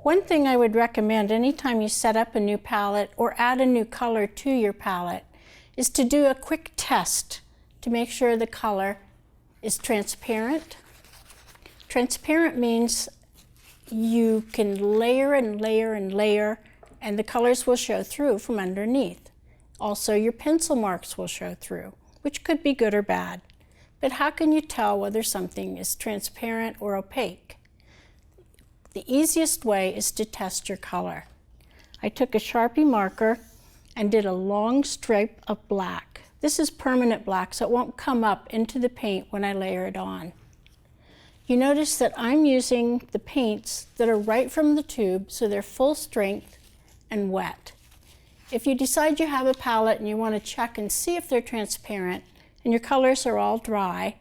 One thing I would recommend anytime you set up a new palette or add a new color to your palette is to do a quick test to make sure the color is transparent. Transparent means you can layer and layer and layer, and the colors will show through from underneath. Also, your pencil marks will show through, which could be good or bad. But how can you tell whether something is transparent or opaque? The easiest way is to test your color. I took a Sharpie marker and did a long stripe of black. This is permanent black, so it won't come up into the paint when I layer it on. You notice that I'm using the paints that are right from the tube, so they're full strength and wet. If you decide you have a palette and you want to check and see if they're transparent and your colors are all dry,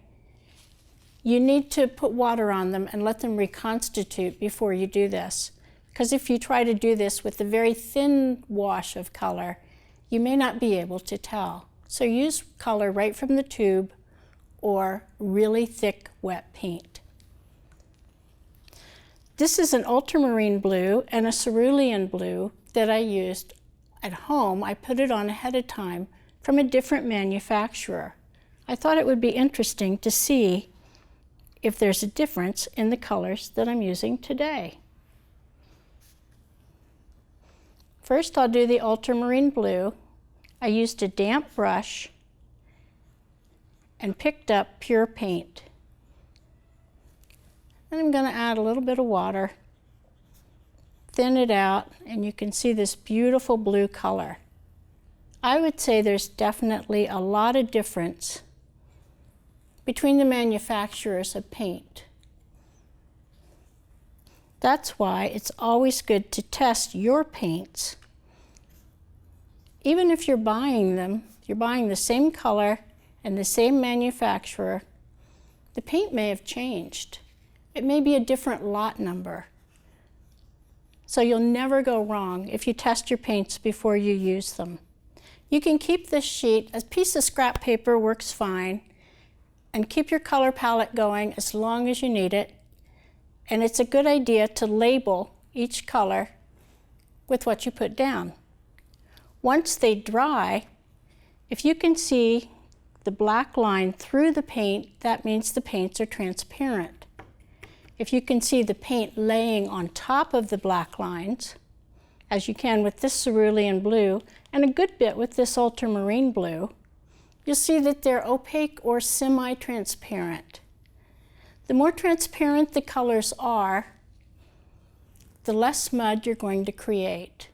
you need to put water on them and let them reconstitute before you do this. Because if you try to do this with a very thin wash of color, you may not be able to tell. So use color right from the tube or really thick wet paint. This is an ultramarine blue and a cerulean blue that I used at home. I put it on ahead of time from a different manufacturer. I thought it would be interesting to see if there's a difference in the colors that I'm using today. First, I'll do the ultramarine blue. I used a damp brush and picked up pure paint. And I'm going to add a little bit of water, thin it out, and you can see this beautiful blue color. I would say there's definitely a lot of difference between the manufacturers of paint. That's why it's always good to test your paints. Even if you're buying them, you're buying the same color and the same manufacturer, the paint may have changed. It may be a different lot number. So you'll never go wrong if you test your paints before you use them. You can keep this sheet, a piece of scrap paper works fine, and keep your color palette going as long as you need it. And it's a good idea to label each color with what you put down. Once they dry, if you can see the black line through the paint, that means the paints are transparent. If you can see the paint laying on top of the black lines, as you can with this cerulean blue and a good bit with this ultramarine blue, you'll see that they're opaque or semi-transparent. The more transparent the colors are, the less mud you're going to create.